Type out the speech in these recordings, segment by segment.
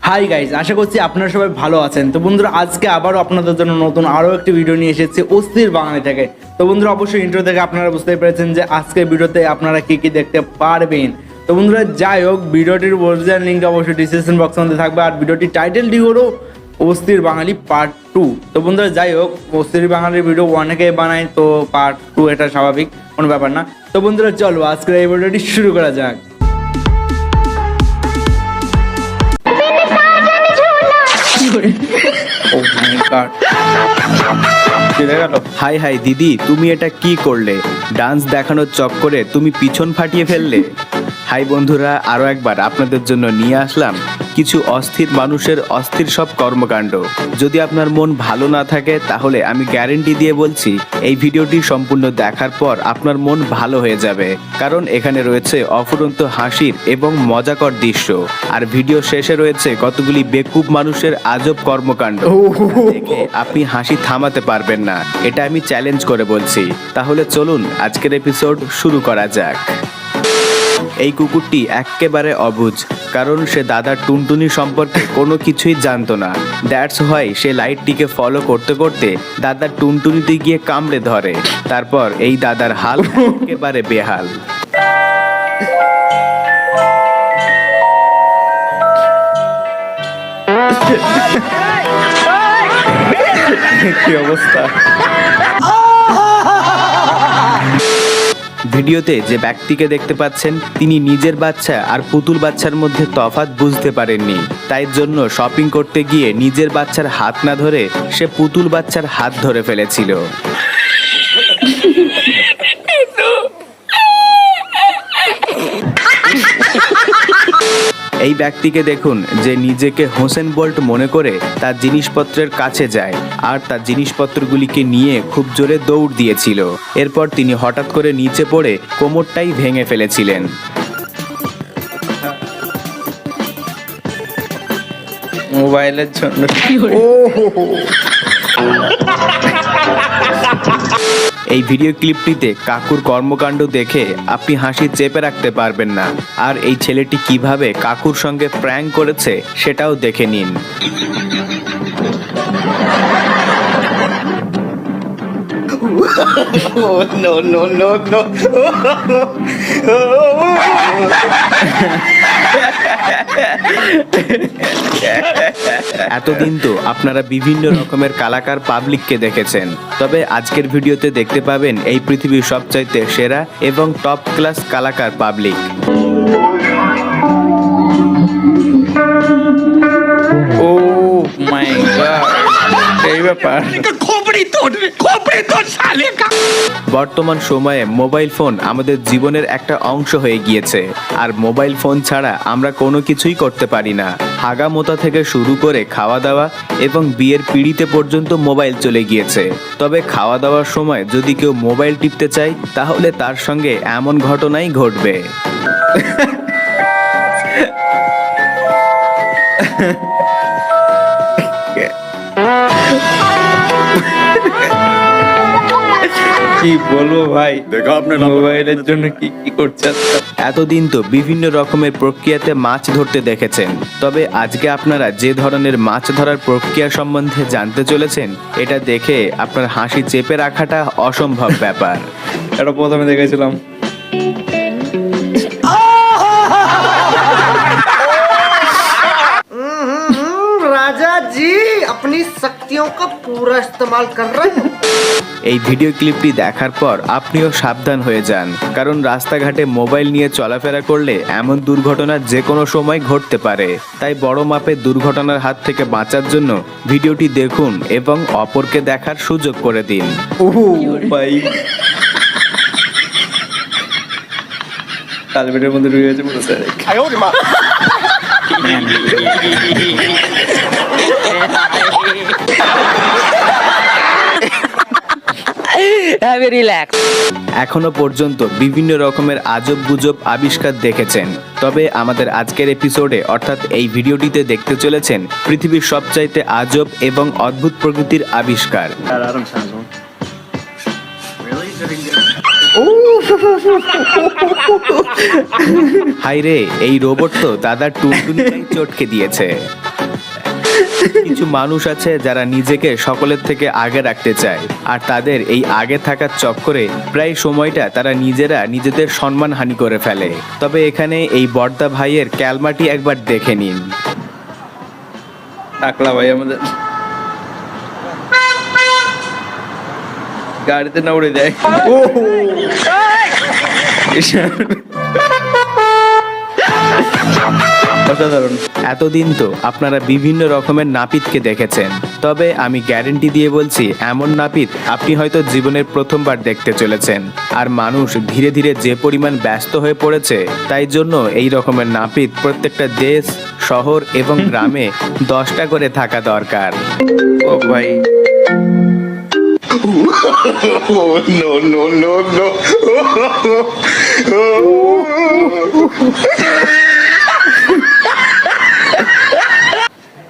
Hi guys, আশা করছি আপনারা সবাই ভালো আছেন। তো বন্ধুরা, আজকে আবারও আপনাদের জন্য নতুন আরও একটি ভিডিও নিয়ে এসেছি অস্থির বাঙালি থেকে। তো বন্ধুরা, অবশ্যই ইন্ট্রো থেকে আপনারা বুঝতে পেরেছেন যে আজকের ভিডিওতে আপনারা কি কি দেখতে পারবেন। তো বন্ধুরা, যাই হোক, ভিডিওটির অরিজিনাল লিঙ্কটা অবশ্যই ডিসক্রিপশন বক্সের মধ্যে থাকবে। আর ভিডিওটির টাইটেলটি হলো অস্থির বাঙালি পার্ট 2। তো বন্ধুরা, যাই হোক, অস্থির বাঙালির ভিডিও অনেকেই বানায়, তো পার্ট 2 এটা স্বাভাবিক, কোনো ব্যাপার না। তো বন্ধুরা, চলো আজকের এই ভিডিওটি শুরু করা যাক। হাই হাই দিদি, তুমি এটা কি করলে? ডান্স দেখানোর চক্করে তুমি পিছন ফাটিয়ে ফেললে। হাই বন্ধুরা, আরো একবার আপনাদের জন্য নিয়ে আসলাম কিছু অস্থির মানুষের অস্থির সব কর্মকাণ্ড। যদি আপনার মন ভালো না থাকে তাহলে আমি গ্যারেন্টি দিয়ে বলছি এই ভিডিওটি সম্পূর্ণ দেখার পর আপনার মন ভালো হয়ে যাবে, কারণ এখানে রয়েছে অফুরন্ত হাসির এবং মজাকর দৃশ্য। আর ভিডিও শেষে রয়েছে কতগুলি বেকুব মানুষের আজব কর্মকাণ্ড। দেখে আপনি হাসি থামাতে পারবেন না, এটা আমি চ্যালেঞ্জ করে বলছি। তাহলে চলুন আজকের এপিসোড শুরু করা যাক। এই কুকুরটি একেবারে অবুঝ, কারণ সে দাদার টুনটুনি সম্পর্কে কোনো কিছুই জানতো না। দ্যাটস হোয়াই সে লাইটটিকে ফলো করতে করতে দাদার টুনটুনিতে গিয়ে কামড়ে ধরে। তারপর এই দাদার হাল একেবারে বেহাল। কি অবস্থা! ভিডিওতে যে ব্যক্তিকে দেখতে পাচ্ছেন তিনি নিজের বাচ্চা আর পুতুল বাচ্চার মধ্যে তফাৎ বুঝতে পারেননি। তাই জন্য শপিং করতে গিয়ে নিজের বাচ্চার হাত না ধরে সে পুতুল বাচ্চার হাত ধরে ফেলেছিল। এই ব্যক্তিকে দেখুন, যে নিজেকে হোসেন বোল্ট মনে করে তার জিনিসপত্রের কাছে যায় আর তার জিনিসপত্রগুলিকে নিয়ে খুব জোরে দৌড় দিয়েছিল। এরপর তিনি হঠাৎ করে নিচে পড়ে কোমরটাই ভেঙে ফেলেছিলেন। মোবাইলের জন্য। এই ভিডিও ক্লিপটিতে কাকুর কর্মকাণ্ড দেখে আপনি হাসি চেপে রাখতে পারবেন না। আর এই ছেলেটি কিভাবে কাকুর সঙ্গে প্র্যাঙ্ক করেছে সেটাও দেখে নিন। এতদিন তো আপনারা বিভিন্ন রকমের কালাকার পাবলিককে দেখেছেন, তবে আজকের ভিডিওতে দেখতে পাবেন এই পৃথিবীর সবচাইতে সেরা এবং টপ ক্লাস কালাকার পাবলিক। ও মাই গড, এই ব্যাপার! বর্তমান সময়ে মোবাইল ফোন আমাদের জীবনের একটা অংশ হয়ে গিয়েছে। আর মোবাইল ফোন ছাড়া আমরা কোনো কিছুই করতে পারি না। হাগা মোতা থেকে শুরু করে খাওয়া দাওয়া এবং বিয়ের পিঁড়িতে পর্যন্ত মোবাইল চলে গিয়েছে। তবে খাওয়া দাওয়ার সময় যদি কেউ মোবাইল টিপতে চায় তাহলে তার সঙ্গে এমন ঘটনাই ঘটবে। কি বলবো ভাই, মোবাইলের জন্য কি কি করছে। এতদিন তো বিভিন্ন রকমের প্রক্রিয়াতে মাছ ধরতে দেখেছেন, তবে আজকে আপনারা যে ধরনের মাছ ধরার প্রক্রিয়া সম্বন্ধে জানতে চলেছেন এটা দেখে আপনার হাসি চেপে রাখাটা অসম্ভব ব্যাপার। এটা প্রথমে দেখেছিলাম। राजा जी अपनी शक्तियों का पूरा इस्तेमाल कर रहे हैं। এই ভিডিও ক্লিপটি দেখার পর আপনিও সাবধান হয়ে যান, কারণ রাস্তাঘাটে মোবাইল নিয়ে চলাফেরা করলে এমন দুর্ঘটনা যে কোনো সময় ঘটতে পারে। তাই বড় মাপের দুর্ঘটনার হাত থেকে বাঁচার জন্য ভিডিওটি দেখুন এবং অপরকে দেখার সুযোগ করে দিন। ও ভাই, কালবেটের মধ্যে ঢুকে গেছে পুরো স্যার। এখনো পর্যন্ত বিভিন্ন রকমের আজব গুজব আবিষ্কার দেখেছেন, তবে আমাদের আজকের এপিসোডে অর্থাৎ এই ভিডিওটিতে দেখতে চলেছেন পৃথিবীর সবচাইতে আজব এবং অদ্ভুত প্রকৃতির আবিষ্কার। উফ, হাই রে, এই রোবট তো দাদার টুনটুনিটাই চটকে দিয়েছে। কিছু মানুষ আছে যারা নিজেকে সকলের থেকে আগে রাখতে চায়, আর তাদের এই আগে থাকার চক্করে প্রায় সময়টা তারা নিজেরা নিজেদের সম্মানহানি করে ফেলে। তবে এখানে এই বর্দা ভাইয়ের ক্যালমাটি একবার দেখে নিন। টাকলা ভাই আমাদের গাড়িতে না উড়ে যায়। ও অসাধারণ। এতদিন তো আপনারা বিভিন্ন রকমের নাপিতকে দেখেছেন, তবে আমি গ্যারেন্টি দিয়ে বলছি এমন নাপিত আপনি হয়তো জীবনের প্রথমবার দেখতে চলেছেন। আর মানুষ ধীরে ধীরে যে পরিমাণ ব্যস্ত হয়ে পড়েছে, তাই জন্য এই রকমের নাপিত প্রত্যেকটা দেশ, শহর এবং গ্রামে 10টা করে থাকা দরকার। ও ভাই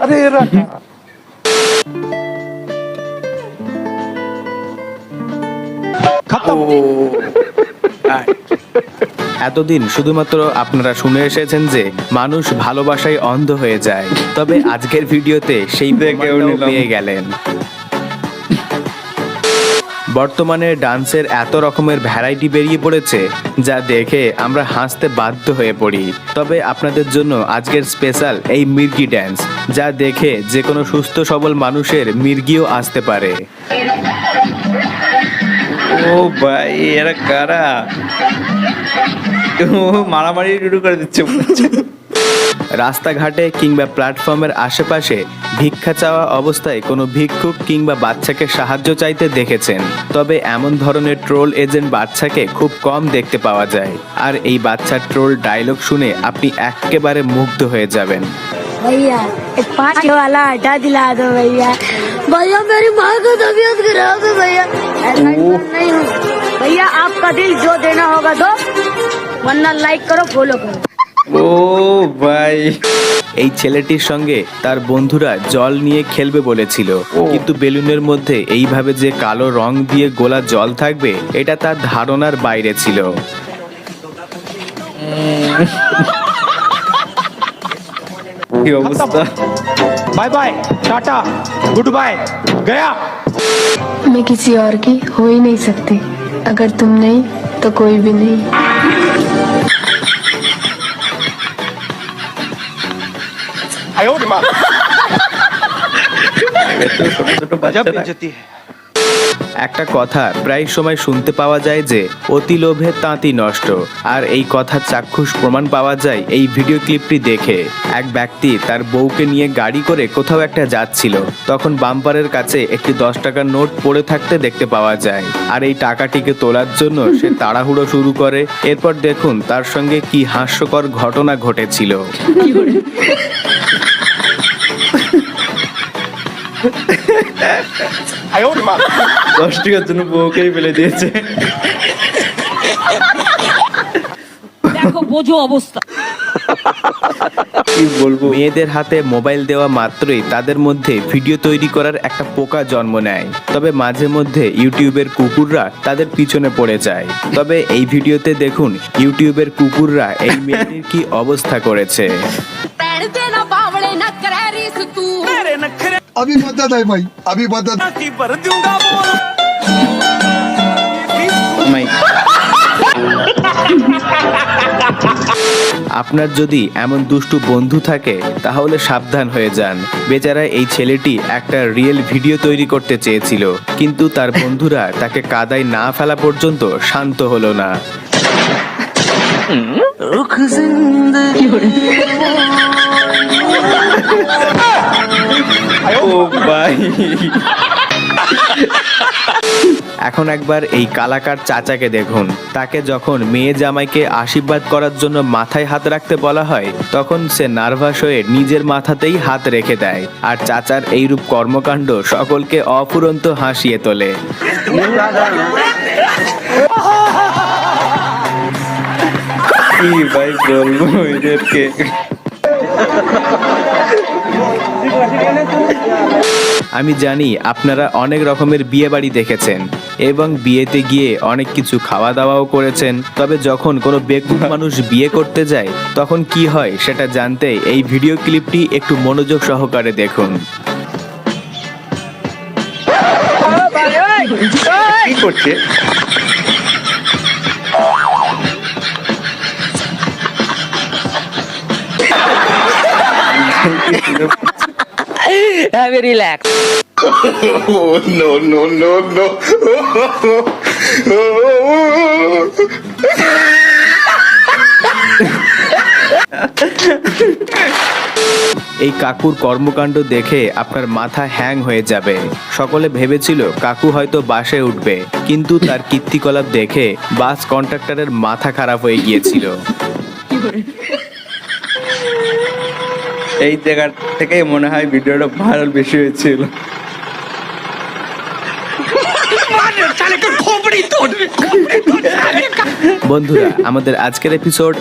अरे रखा ও এতদিন শুধুমাত্র আপনারা শুনে এসেছেন যে মানুষ ভালোবাসায় অন্ধ হয়ে যায়, তবে আজকের ভিডিওতে সেই দেখেও প্রমাণটাও নিলাম। পেয়ে গেলেন। বর্তমানে ডান্সের এত রকমের ভ্যারাইটি বেরিয়ে পড়েছে, যা দেখে আমরা হাসতে বাধ্য হয়ে পড়ি। তবে আপনাদের জন্য আজকের স্পেশাল এই মির্গি ড্যান্স, যা দেখে যে কোনো সুস্থ সবল মানুষের মির্গিও আসতে পারে। ও ভাই এরা কারা? ও মারামারি শুরু করে দিচ্ছে মনে হচ্ছে। রাস্তাঘাটে কিংবা প্ল্যাটফর্মের আশেপাশে ভিক্ষা চাওয়া অবস্থায় কোনো ভিক্ষুক কিংবা বাচ্চাকে সাহায্য চাইতে দেখেছেন, তবে এমন ধরনের ট্রোল এজেন্ট বাচ্চাকে খুব কম দেখতে পাওয়া যায়। আর এই বাচ্চার ট্রোল ডায়লগ শুনে আপনি একেবারে মুগ্ধ হয়ে যাবেন। भैया एक 5 वाला हटा दिला दो भैया। भैया मेरी माँ को तबीयत खराब है भैया। ऐसा नहीं हूँ भैया, आपका दिल जो देना होगा दो, वरना लाइक करो फॉलो करो। ও ভাই এই ছেলেটির সঙ্গে তার বন্ধুরা জল নিয়ে খেলবে বলেছিল, কিন্তু বেলুনের মধ্যে এইভাবে যে কালো রং দিয়ে গোলা জল থাকবে, এটা তার ধারণার বাইরে ছিল। কি অবস্থা। Bye bye tata goodbye गया। मैं किसी और की हो ही नहीं सकती। अगर तुम नहीं तो कोई भी नहीं। आयो रे माँ এত ছোট ছোট বাচ্চারা। একটা কথা প্রায় সময় শুনতে পাওয়া যায় যে অতি লোভে তাঁতি নষ্ট, আর এই কথা চাক্ষুষ প্রমাণ পাওয়া যায় এই ভিডিও ক্লিপটি দেখে। এক ব্যক্তি তার বউকে নিয়ে গাড়ি করে কোথাও একটা যাচ্ছিল, তখন বাম্পারের কাছে একটি 10 টাকার নোট পড়ে থাকতে দেখতে পাওয়া যায়। আর এই টাকাটিকে তোলার জন্য সে তাড়াহুড়ো শুরু করে। এরপর দেখুন তার সঙ্গে কি হাস্যকর ঘটনা ঘটেছিল। आयो रे माँ 10 টাকার জন্য বউকেই ফেলে দিয়েছে। দেখো বোঝো অবস্থা। কি বলবো। মেয়েদের হাতে মোবাইল দেওয়া মাত্রই তাদের মধ্যে ভিডিও তৈরি করার একটা পোকা জন্ম নেয়। তবে মাঝে মধ্যে ইউটিউবের কুকুররা তাদের পিছনে পড়ে যায়। তবে এই ভিডিওতে দেখুন ইউটিউবের কুকুররা এই মেয়েটির কি অবস্থা করেছে। अभी मदद है भाई, अभी मदद। মাই আপনার যদি এমন দুষ্টু বন্ধু থাকে তাহলে সাবধান হয়ে যান। বেচারা এই ছেলেটি একটা রিয়েল ভিডিও তৈরি করতে চেয়েছিল, কিন্তু তার বন্ধুরা তাকে কাদায় না ফেলা পর্যন্ত শান্ত হলো না। ও ভাই এখন একবার এই কালাকার চাচাকে দেখুন। তাকে যখন মেয়ে জামাইকে আশীর্বাদ করার জন্য মাথায় হাত রাখতে বলা হয়, তখন সে নার্ভাস হয়ে নিজের মাথাতেই হাত রেখে দেয়। আর চাচার এইরূপ কর্মকাণ্ড সকলকে অফুরন্ত হাসিয়ে তোলে। কি ভাই বলবো এদেরকে। আমি জানি আপনারা অনেক রকমের বিয়ে বাড়ি দেখেছেন, এবং বিয়েতে গিয়ে অনেক কিছু খাওয়া দাওয়াও করেছেন। তবে যখন কোনো বেকুব মানুষ বিয়ে করতে যায় তখন কি হয় সেটা জানতে এই ভিডিও ক্লিপটি একটু মনোযোগ সহকারে দেখুন। কি করছে? Have a relax. এই কাকুর কর্মকাণ্ড দেখে আপনার মাথা হ্যাং হয়ে যাবে। সকলে ভেবেছিল কাকু হয়তো বাসে উঠবে, কিন্তু তার কীর্তিকলাপ দেখে বাস কন্ট্রাক্টরের মাথা খারাপ হয়ে গিয়েছিল। এই জায়গা থেকে মনে হয় ভিডিওটা ভাইরাল বেশি হয়েছিল। বন্ধুরা, আমাদের আজকের এপিসোড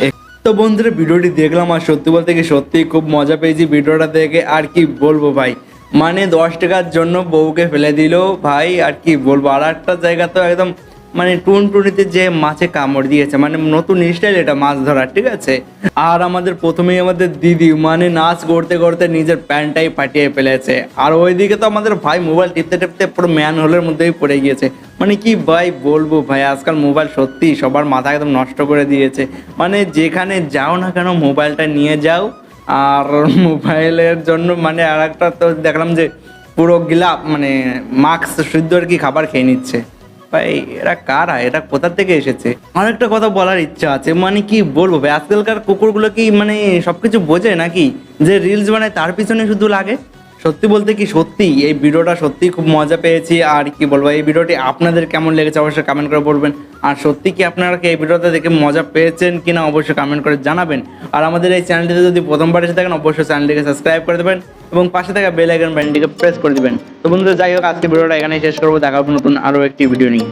তো বন্ধুরা, ভিডিওটি দেখলাম আর সত্যি বলতে কি সত্যি খুব মজা পেয়েছি ভিডিওটা দেখে। আর কি বলবো ভাই, মানে 10 টাকার জন্য বউকে ফেলে দিল ভাই। আর কি বলবো, আর একটা জায়গা তো একদম মানে টুনটুনিতে যে মাছে কামড় দিয়েছে, মানে নতুন স্টাইল এটা মাছ ধরার, ঠিক আছে। আর আমাদের প্রথমেই আমাদের দিদি মানে নাচ করতে করতে নিজের প্যান্টটাই ফাটিয়ে ফেলেছে। আর ওইদিকে তো আমাদের ভাই মোবাইল টিপতে টিপতে পুরো ম্যান হোলের মধ্যেই পড়ে গিয়েছে। মানে কি ভাই বলবো ভাই, আজকাল মোবাইল সত্যি সবার মাথা একদম নষ্ট করে দিয়েছে। মানে যেখানে যাও না কেন মোবাইলটা নিয়ে যাও। আর মোবাইলের জন্য মানে আর একটা তো দেখলাম যে পুরো গিলা মানে মাস্ক সিদ্ধ আর কি খাবার খেয়ে নিচ্ছে। ভাই এরা কারা, এরা কোথা থেকে এসেছে? আর একটা কথা বলার ইচ্ছা আছে, মানে কি বলবো ভাই, আজকালকার কুকুরগুলো কি মানে সবকিছু বোঝে নাকি? যে রিলস বানায় তার পিছনে শুধু লাগে। সত্যি বলতে কি সত্যি এই ভিডিওটা সত্যি খুব মজা পেয়েছি। আর কি বলবো, এই ভিডিওটি আপনাদের কেমন লেগেছে অবশ্যই কমেন্ট করে বলবেন। আর সত্যি কি আপনারা কি এই ভিডিওটা দেখে মজা পেয়েছেন কিনা অবশ্যই কমেন্ট করে জানাবেন। আর আমাদের এই চ্যানেলটিতে যদি প্রথমবার এসে থাকেন অবশ্যই চ্যানেলটিকে সাবস্ক্রাইব করে দেবেন এবং পাশে থাকা বেল আইকন বাটনটিকে প্রেস করে দিবেন। তো বন্ধুরা, যাই হোক আজকে ভিডিওটা এখানেই শেষ করবো। দেখা হবে নতুন আরও একটি ভিডিও নিয়ে।